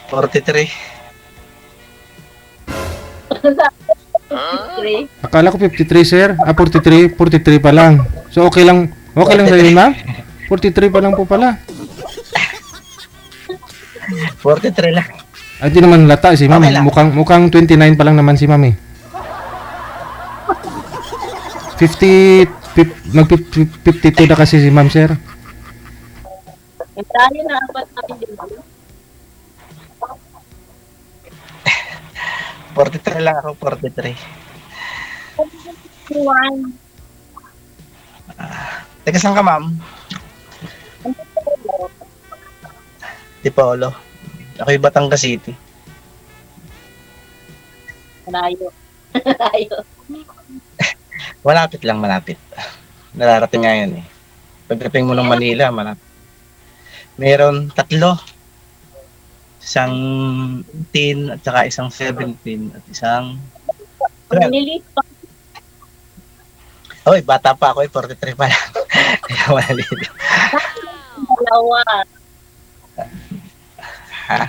43. Akala ko 53, sir. 43. 43 pa lang. So, okay lang. Okay lang sa'yo, ma'am? 43 pa lang po pala. 43 lang. Ay, di naman lata si ma'am. Okay lang. Mukhang 29 pa lang naman si ma'am eh. 52 na kasi si ma'am, sir. Tayo na apat namin din. 43 lang ako, 43. One. Taga saan ka, ma'am? Tipolo. Ako'y Batangas City. Malayo. Malayo. Malapit lang, malapit. Nararating nga yan eh. Pagdating mo ng Manila, malapit. Meron 3. Isang 18 at saka isang 17 at isang 12. Nilit pa. Oy, bata pa ako eh, 43 pa lang. Kaya malito. Dalawa. Ha?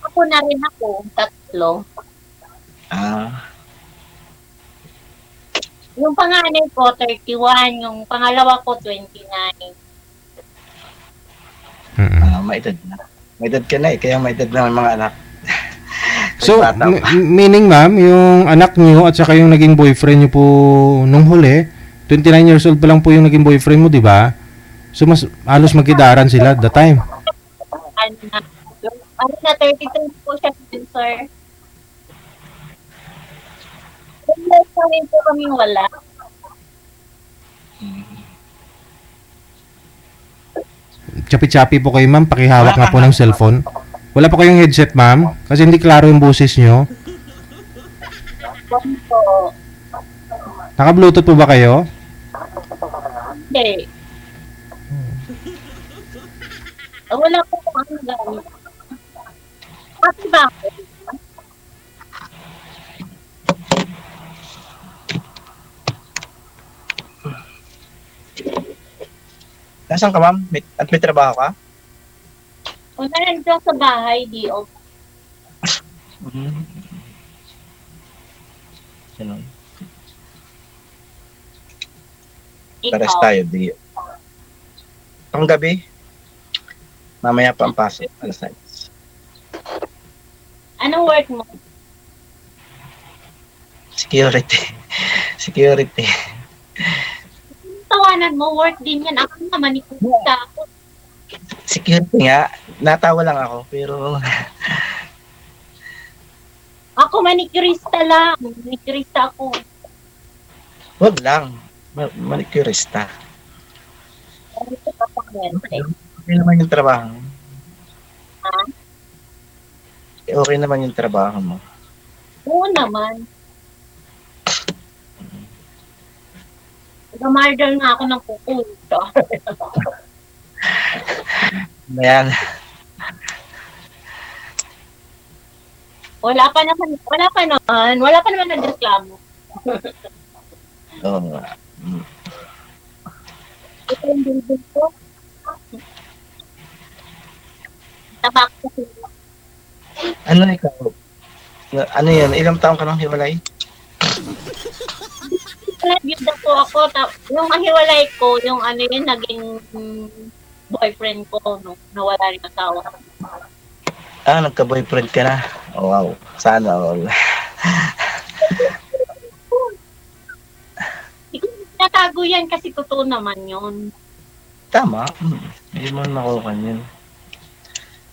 Ako na rin ako. 3. Ah, Yung panganay ko, 31. Yung pangalawa ko, 29. maedad na. Maedad ka na eh, kaya maedad na ang mga anak. So, Bata pa. meaning ma'am, yung anak niyo at saka yung naging boyfriend niyo po nung huli, 29 years old pa lang po yung naging boyfriend mo, di ba? So, mas halos magkidaran sila at the time. Ano na, 32 po siya, sir. Kung kami po kami wala. Chapi-chapi po kayo, ma'am. Pakihawak nga po ng cellphone. Wala pa kayong headset, ma'am? Kasi hindi klaro yung boses nyo. Kung po, Naka-bluetooth po ba kayo? hindi. Wala po kung ano gamit. Pati ba ako? Nasaan ka, ma'am? At may trabaho ka? Kung nandito sa bahay, di off. Ganun. Pares Ikaw. tayo, di. Ang gabi, mamaya pa ang pasok. Alas 6. Anong work mo? Security. Security. Tawanan mo, work din yan. Ako naman, ikuta ako. Security nga. Natawa lang ako, pero Ako manicurista lang. Manicurista ako. wag lang. Manicurista. Ganito pa pa yan. Okay naman yung trabaho mo. Ha? Okay naman yung trabaho mo. Oo naman. Nag-murder nga ako ng kukunto. Ayan. Wala pa naman nagreklamo. Oo. Ito yung building ko. Tabak ko sila. Ano ikaw? Ano yan? Ilang taong ka nang hiwalay? Nag-build po ako. Yung mahiwalay ko, yung ano yun, naging boyfriend ko nung nawala rin asawa. Nagka-boyfriend ka na? Oh, wow. Sana all. Natago yan kasi totoo naman yun. Tama. Hindi mo makukuha yun.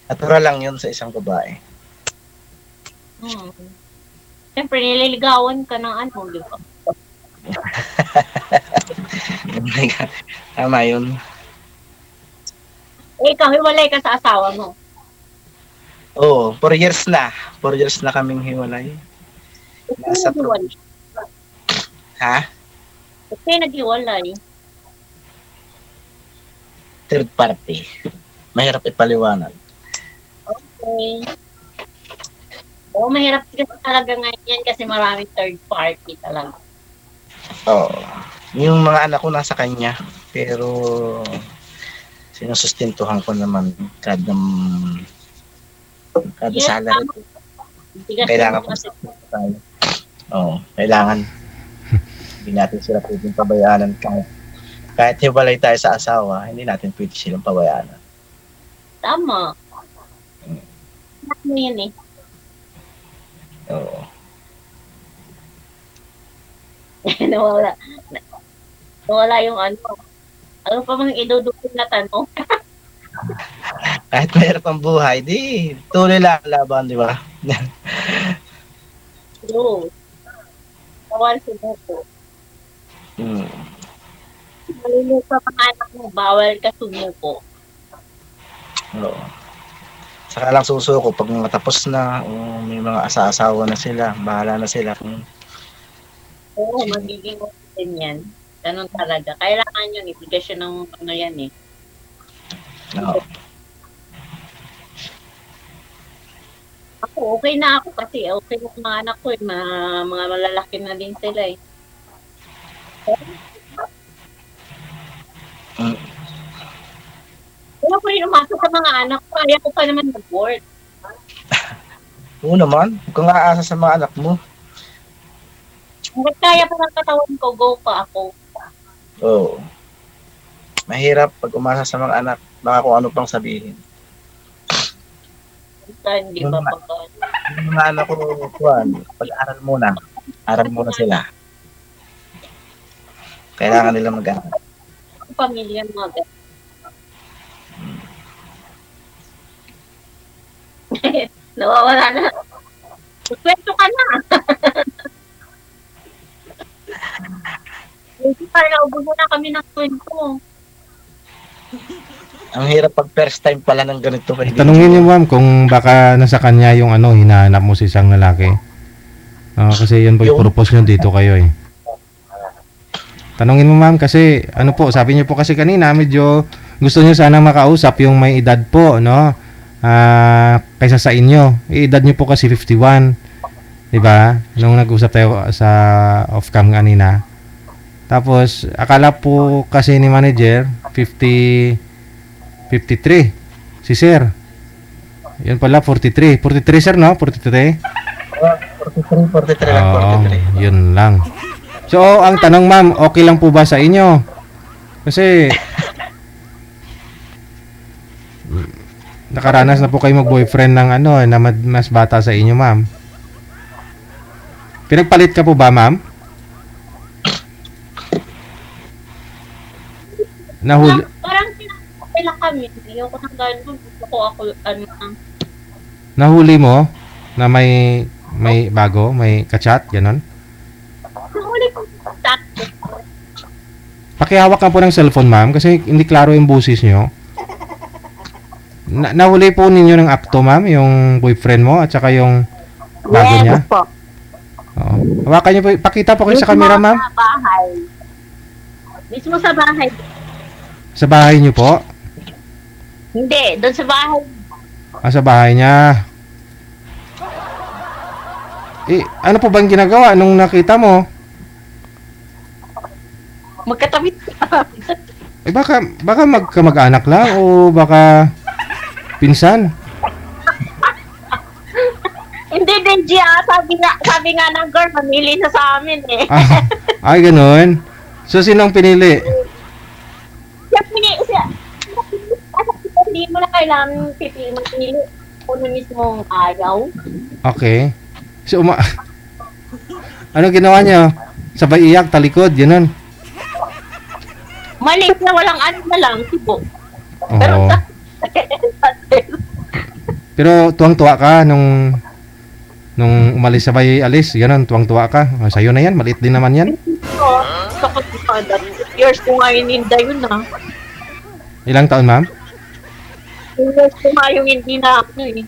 Natural lang yun sa isang babae. Siyempre, nililigawan ka ng ano, di ba? Tama yun. Ikaw, hiwalay ka sa asawa mo. Oo, 4 years na. 4 years na kaming hiwalay. Nasa Naghiwalay. Ha? Kasi naghiwalay. Third party. Mahirap ipaliwanag. Okay. Oo, mahirap kasi talaga ngayon yan kasi maraming third party talaga. Oo. Yung mga anak ko nasa kanya. Pero sinusustentuhan ko naman kada Kada Yes, salary. tama. Tigas Kailangan naman kasi. tayo. Oo, kailangan. Hindi natin sila pwedeng pabayaanan kahit hiwalay tayo sa asawa, hindi natin pwede silang pabayaanan. Tama. Ano yun eh. Oo. Nawala. Nawala yung ano. Ano pa mang idudukot na tanong? Kahit mahirap ang buhay, di tuloy lang ang laban, di ba? True. Bawal sumuko. Hmm. Maliliit pa mga anak mo, bawal ka sumuko. Oo. Saka lang susuko pag matapos na, o may mga asa-asawa na sila, bahala na sila. Oo, magiging open yan. Ganun talaga. Kailangan yun, ibigay siya ng ano yan eh. Oo. Ako, okay na ako kasi okay na mga anak ko eh. Mga malalaki na din sila eh. Mm. Kaya ko rin umasa sa mga anak ko. Kaya ko pa naman mag-work. Oo naman, huwag kang aasa sa mga anak mo. Hanggat kaya pa ng katawan ko, go pa ako. Oo. Mahirap pag umasa sa mga anak, baka kung ano pang sabihin. Basta hindi ba pag Yung mga anak ko, Juan, pag-aral muna. Aral muna sila. Kailangan nila mag-aral. pamilya mo agad. Nawawala na. Kwento ka na. Hindi pa naubos na kami ng kwento. Ang hirap pag first time pala ng ganito. Tanungin niyo ma'am kung baka nasa kanya yung ano, hinahanap mo si isang lalaki. Kasi yun po yung purpose nyo dito kayo eh. Tanungin mo ma'am kasi ano po, sabi niyo po kasi kanina medyo gusto niyo sana makausap yung may edad po, no? Kaysa sa inyo. Edad niyo po kasi 51. 'Di ba? Nung nag-usap tayo sa off-cam kanina. Tapos akala po kasi ni manager 53 si sir. Yan pala 43. 43 sir, no? 43. 43 lang, Oo, 43. yun lang. So, ang tanong ma'am, okay lang po ba sa inyo? Kasi nakaranas na po kayo mag-boyfriend ng ano, na mas bata sa inyo, ma'am. Pinagpalit ka po ba, ma'am? Nahuli, Parang okay lang kami. Ayoko nang gano'n. Gusto ko ako, ano, nahuli mo na may bago, may kachat, ganon? nahuli ko chat. Pakihawak ka po ng cellphone, ma'am, kasi hindi klaro yung boses nyo. Nahuli po ninyo ng akto, ma'am, yung boyfriend mo at saka yung bago niya. po. Oo. Hawakan niyo po, pakita po kayo sa camera, ma'am. Sa bahay. Mismo sa bahay. Sa bahay niyo po. Hindi, doon sa bahay. Sa bahay niya. Ano po bang ginagawa nung nakita mo? Magkatabi. Baka magkamag-anak lang o baka pinsan. Hindi, Benji, sabi nga ng girl, mamili na sa amin eh. Ay, ganun. So, sinong pinili? Hindi mo na kailangan magpili. Kung na mismo ayaw. Okay. So, ano ginawa niyo? Sabay iyak, talikod, ganun. Maliit na walang ano na lang, sibo. Oo. Pero tuwang-tuwa ka nung umalis sabay alis, ganun, tuwang-tuwa ka. Sa'yo na yan, maliit din naman yan. Oo, sakot pa. Years ko nga ininda yun ah. Ilang taon, ma'am? Years ko nga yung hindi na ako eh.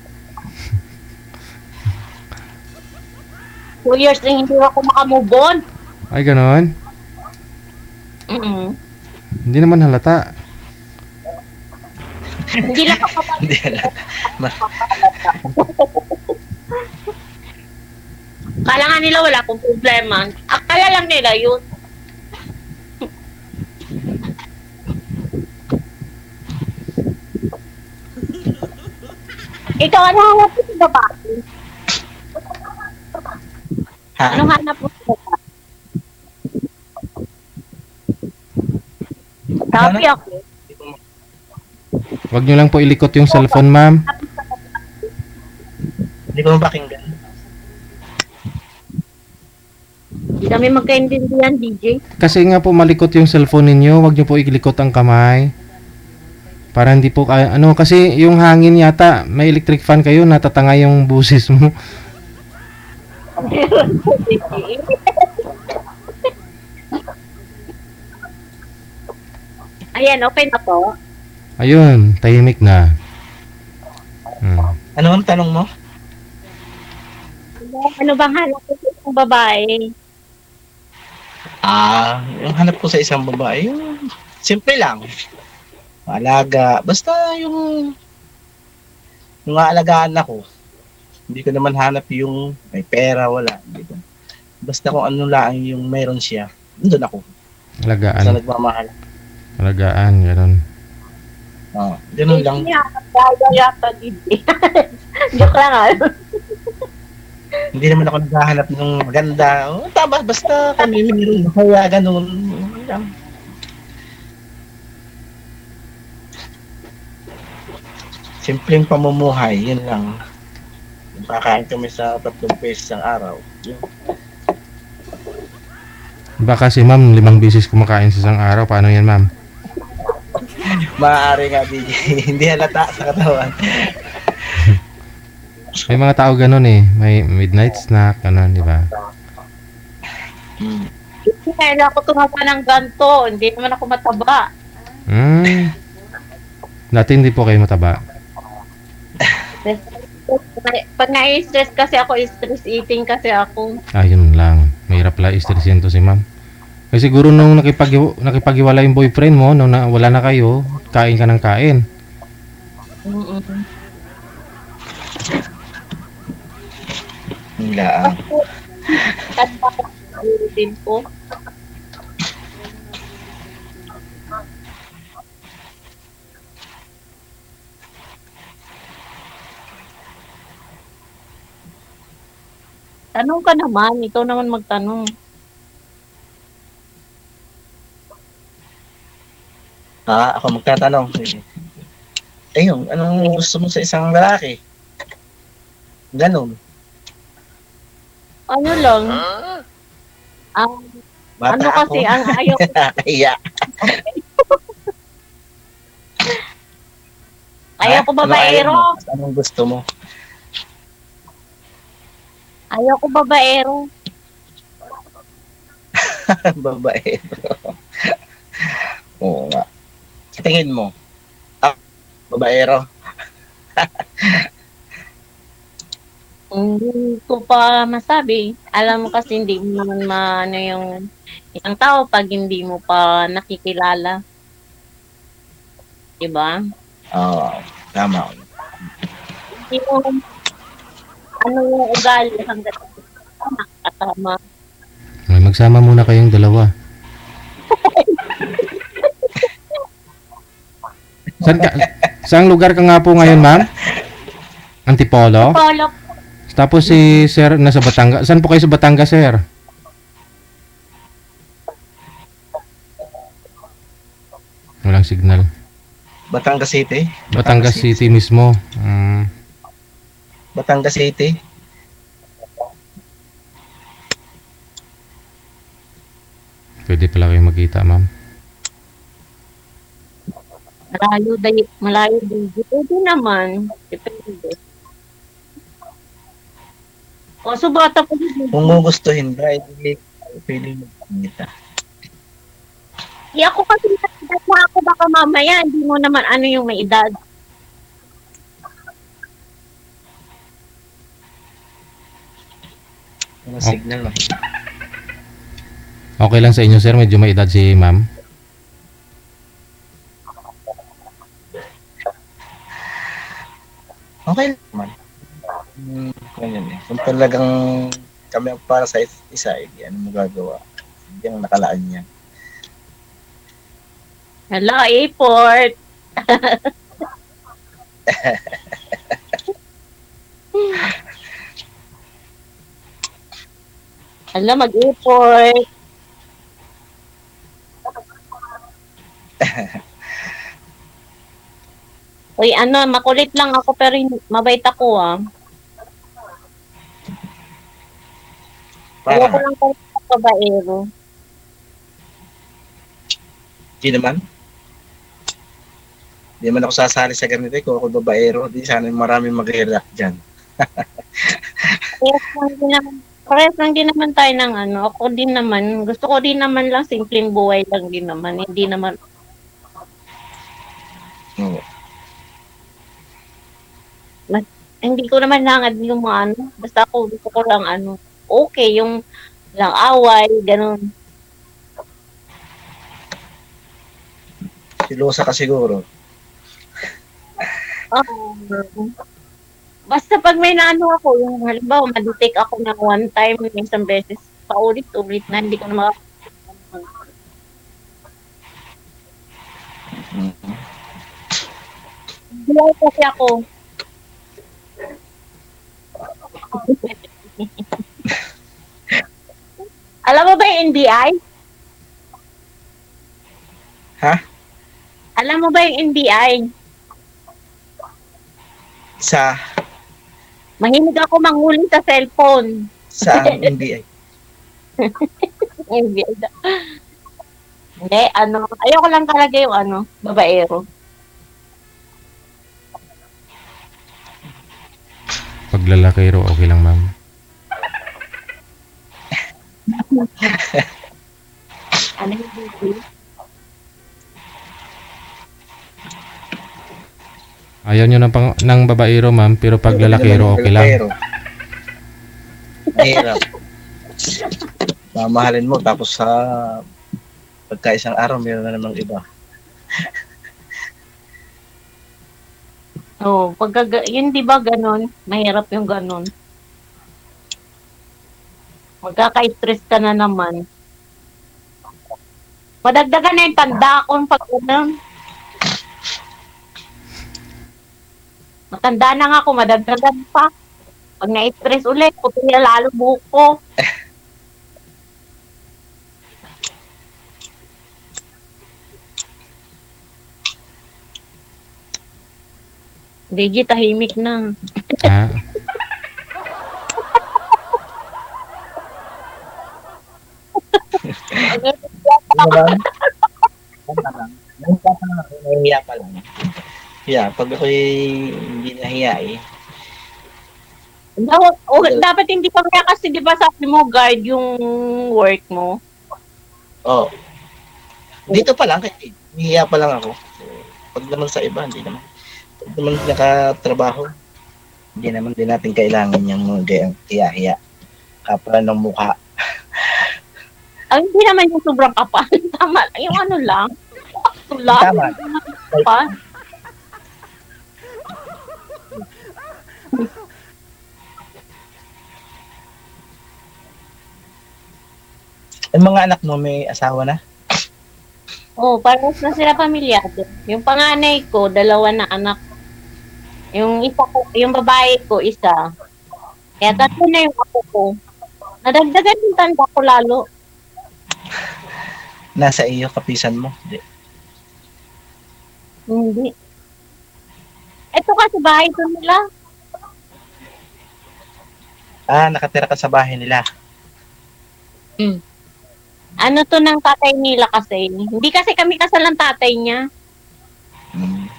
2 years na hindi ako makamove on. Ay, ganun. Hindi naman halata. Hindi lang ako Hindi alam. Kala nga nila wala akong problema. Akala lang nila yun. Ikaw, ano hanap mo sa babae? Ha? Ano hanap mo sa babae? Sabi ako. Wag nyo lang po ilikot yung cellphone, ma'am. Hindi ko mapakinggan. Hindi kami magkaintindihan, DJ. Kasi nga po malikot yung cellphone ninyo, wag nyo po ilikot ang kamay. Para hindi po ano kasi yung hangin yata, may electric fan kayo, natatanga yung busis mo. Ayan, open na po. Ayun, tahimik na. Ano ang tanong mo? Ano bang hanap mo sa isang babae? Yung hanap ko sa isang babae, yung simple lang. Alaga. Basta yung aalagaan ako. Hindi ko naman hanap yung may pera, wala. Hindi ko. Basta kung ano lang yung meron siya, doon ako. Basta Alagaan, nagmamahal. alagaan, gano'n. Ganun lang. Hindi hanap tayo yata, DJ. Joke lang ah. Hindi naman ako naghahanap ng maganda. Tama, basta kami meron. Kaya ganun. Yun lang. Simpleng pamumuhay, yun lang. Kakain kami sa 3 beses ang araw. Yun. Baka si ma'am 5 beses kumakain sa isang araw, paano yan ma'am? Maaari nga, DJ. Hindi halata sa katawan. May mga tao gano'n eh, may midnight snack, gano'n, di ba? Kaya ako tumapa ng ganto. Hindi naman ako mataba. Dati hindi po kayo mataba. Pag na-stress kasi ako, stress eating kasi ako. Yun lang. Mahirap pala i-stressin to si ma'am. Kasi siguro nung nakipaghiwalay yung boyfriend mo, nung wala na kayo, kain ka ng kain. Wala. Kanta ko din po. Tanong ka naman. Ikaw naman magtanong. Ako magtatanong. Sige. Ayun, anong gusto mo sa isang lalaki? Ganun. Ano lang? Bata Ano kasi, ako. ang ayaw ko, Kaya. ayaw ko babaero. Anong gusto mo? Ayaw ko babaero. Babaero. Oo nga. Sa tingin mo, babaero. Hindi ko pa masabi. Alam mo kasi hindi mo naman maano yung isang tao pag hindi mo pa nakikilala. Diba? Oo, tama. Hindi mo ano yung ugali hanggat nakakasama. May magsama muna kayong dalawa. Saan lugar ka nga po ngayon, ma'am? Antipolo? Polo, Tapos si sir nasa Batangas. Saan po kayo sa Batangas, sir? Walang signal. Batangas City? Batangas City mismo. Batangas City? Pwede pala kayo magkita, ma'am. malayo din. Pwede naman. Depende. O, so bata po din. Kung gugustuhin ba, hindi pwede mo kumita. Ako kasi na ako baka mamaya, hindi mo naman ano yung may edad. Ano signal mo? Okay lang sa inyo, sir. Medyo may edad si ma'am. Okay naman. Ganyan eh. Kung talagang kami ang para sa isa, ano mo gagawa? Hindi ang nakalaan niya. Hello, airport. Alam, mag-effort. Uy, ano, makulit lang ako pero mabait ako ah. Para Ayoko nga. lang talaga sa babaero. Di naman. Di man ako sasali sa ganito kung ako babaero. Di sana maraming mag-react dyan. Parehas lang din naman tayo ng ano. Ako din naman, gusto ko din naman lang simpleng buhay lang din naman. Hindi naman, Oo. hindi ko naman langad yung mga ano. Basta ako, gusto ko lang ano. Okay, yung lang away, ganun. Silosa ka siguro. Um, Basta pag may naano ako, yung halimbawa, madetect ako ng one time, isang beses, paulit-ulit na, hindi ko na maka... Mm. Hindi kasi ako. Alam mo ba yung NBI? Ha? Alam mo ba yung NBI? Sa Mahilig ako manghuli sa cellphone. ang NBA. NBI. Hindi, ano, ayoko lang talaga yung ano, babaero. Pag lalakero, okay lang, ma'am. Ano yung baby? Ayaw nyo ng babaero, ma'am, pero pag lalakero, okay lang. Lalakero. Mahirap. Mamahalin mo tapos sa pagka isang araw meron na namang iba. Oh, yun 'di ba ganon? Mahirap yung ganon. Magkaka-stress ka na naman. Madagdagan na yung tanda kung pag ganun. Matanda na nga ako, madagdagan pa. Pag na-stress ulit, puti na lalo buhok ko. Digi, tahimik na. Ha? Ano ba? Nahihiya pa lang. Yeah, pag ako'y hindi nahiya eh. Dapat hindi pa kaya kasi di ba sabi mo guard yung work mo. Oh. Dito pa lang, kasi nahihiya pa lang ako. So, pag naman sa iba, hindi naman. Pag naman nakatrabaho, hindi naman din natin kailangan yung mga hiya-hiya. Kapal ng mukha. Ang hindi naman yung sobrang kapal. Tama lang. Yung ano lang. Sakto lang. Tama. Kapal. Ang mga anak mo may asawa na? Oh, parehas na sila pamilyado. Yung panganay ko, 2 na anak. Yung isa ko, yung babae ko, isa. Kaya 3 na yung ako ko. Nadagdagan yung tanda ko lalo. Nasa iyo, kapisan mo? Hindi. Hindi. Ito kasi bahay ko nila. Nakatira ka sa bahay nila. Ano to ng tatay nila kasi. Hindi kasi kami kasal ng tatay niya. Hmm.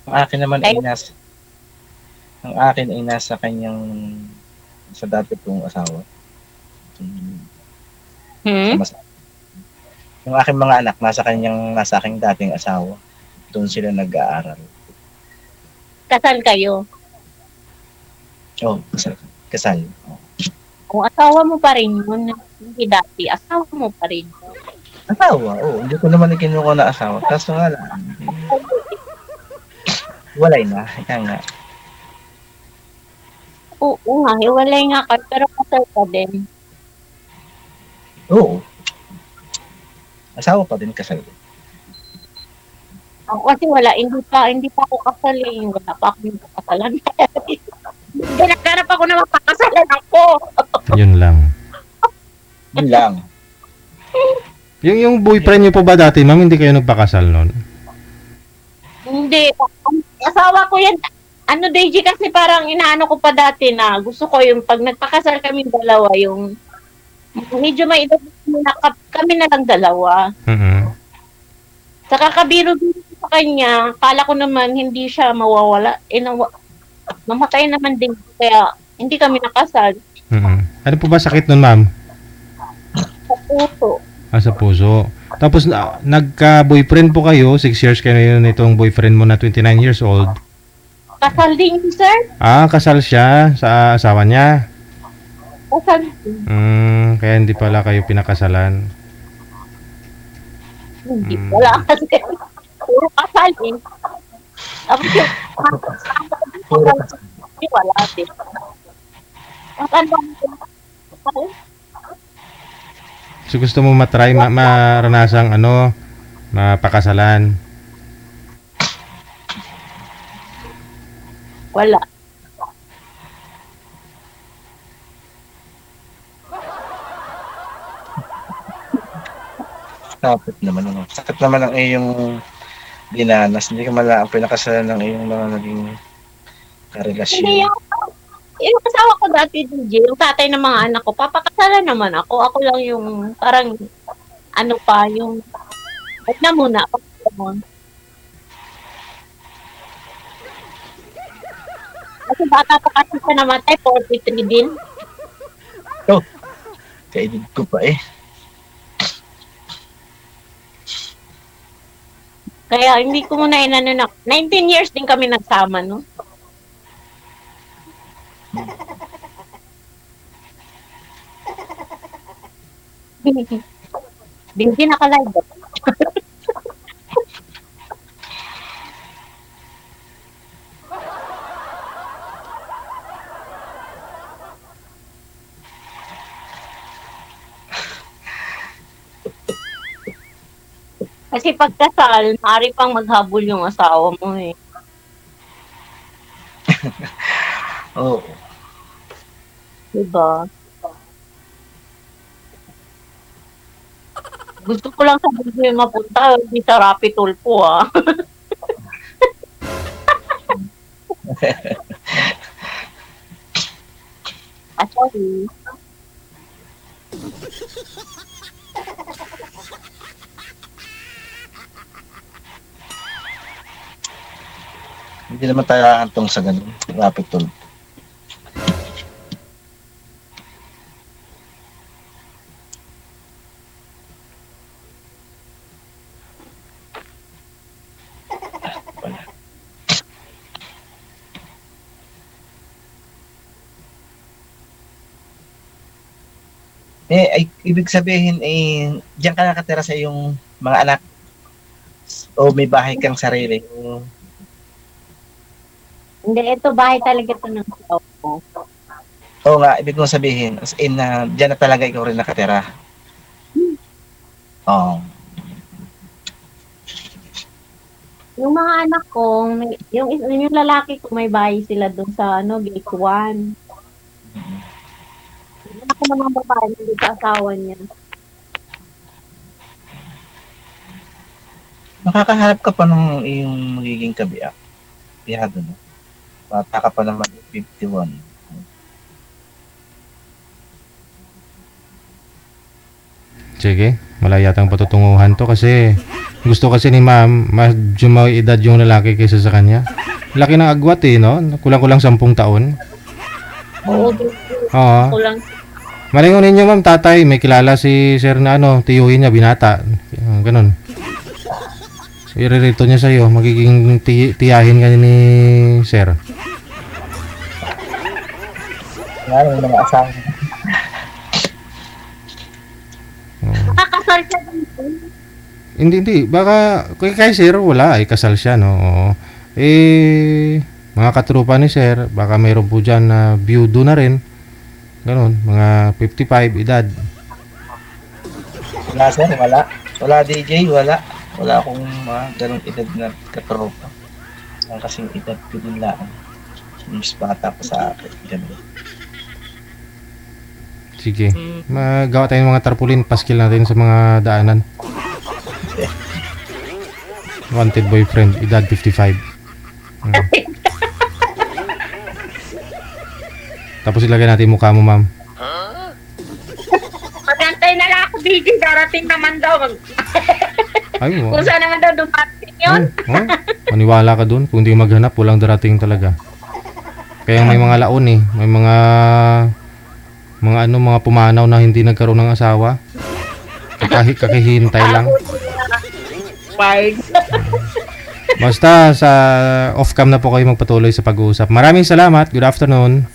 Ang akin naman ay nasa kanyang sa dati kong asawa. Yung aking mga anak nasa aking dating asawa. Doon sila nag-aaral. Kasal kayo. Oh, kasal. Kung asawa mo pa rin yun, hindi dati, asawa mo pa rin. Asawa? Hindi ko naman ikinuha na asawa. Kaso nga lang, walay na. Kaya nga. Oo nga, hiwalay nga ka, pero kasal ka din. Oo. Asawa pa din kasal. Ako kasi wala, hindi pa ako kasal eh. Wala pa akong kasalan. Naghanap ako na mapakasalan ako. Yun lang. Yun lang. Yung boyfriend niyo po ba dati, ma'am, hindi kayo nagpakasal noon? Hindi. Asawa ko yan. Ano, Deji, kasi parang inaano ko pa dati na gusto ko yung pag nagpakasal kami dalawa, yung medyo may edad na kami na lang dalawa. Mhm. Saka kabiro-biro ko sa kanya, kala ko naman hindi siya mawawala. Mamatay naman din, kaya hindi kami nakasal. Mhm. Ano po ba sakit nun, ma'am? Sa puso. Sa puso. Tapos nagka-boyfriend po kayo, 6 years kayo nitong boyfriend mo na 29 years old. Kasal din, sir. Kasal siya sa asawa niya. Kasal din. Kaya hindi pala kayo pinakasalan. Hindi, wala kasi. Puro kasal eh. Tapos yung wala din. Kasal lang. So gusto mo matry maranasang mapakasalan. Wala. Sakit naman ano. Sakit naman ang iyong dinanas. Hindi ka mala ang pinakasalan ng iyong mga naging karelasyon. Hindi yung asawa ko dati, DJ, yung tatay ng mga anak ko, papakasalan naman ako. Ako lang yung parang, ano pa, yung, wag na muna. Kasi bata pa kasi siya namatay, 43 din. Kaedid ko pa eh. Kaya hindi ko muna inano na, 19 years din kami nagsama, no? Hindi naka-live. Kasi pagkasal, maaari pang maghabol yung asawa mo eh. Oo. Diba? Gusto ko lang sabihin yung mapunta, hindi sa Rapid Tulpo ah. Sorry. Hindi naman tayo aantong sa ganun. Rapid tool. Ibig sabihin, diyan ka nakatira sa iyong mga anak o may bahay kang sarili? Hindi, ito bahay talaga ito ng asawa ko. Oo nga, ibig kong sabihin, as in na diyan na talaga ikaw rin nakatira. Oo. Yung mga anak ko, yung lalaki ko may bahay sila doon sa gate 1. Yung ako naman babae, hindi sa asawa niya. Makakaharap ka pa ng iyong magiging kabiyak. Biyado, no? Bata ka pa naman, 51. Sige, wala yatang patutunguhan to kasi gusto kasi ni ma'am, medyo may edad yung lalaki kaysa sa kanya. Laki ng agwat no? Kulang-kulang 10 taon. Oo, Oo. kulang. Malingon ninyo ma'am, tatay, may kilala si sir na tiyuhin niya, binata. Ganun. So, iririto niya sa'yo, magiging tiyahin ka ni sir. Nga, yung mga asawa. Nakakasal siya dito. Hindi. Baka, kay sir, wala. Kasal siya, no? Oo. Mga katrupa ni sir, baka mayroon po dyan na byudo na rin. Ganun, mga 55 edad. Wala sir, wala. Wala DJ, wala. Wala akong mga ganong edad na katropa. Ang kasing edad ko din lang. Mas bata pa sa akin. Ganun. Sige. Magawa tayo ng mga tarpaulin. Paskil natin sa mga daanan. Wanted boyfriend. Edad 55. Tapos ilagay natin mukha mo, ma'am. Magantay na lang ako, DJ. Darating naman daw. Ay, mo. Kung saan naman daw dumating yun. Oh, maniwala ka dun. Kung di maghanap, walang darating talaga. Kaya may mga laon eh. May mga pumanaw na hindi nagkaroon ng asawa. Kakihintay lang. Basta sa off-cam na po kayo magpatuloy sa pag-uusap. Maraming salamat. Good afternoon.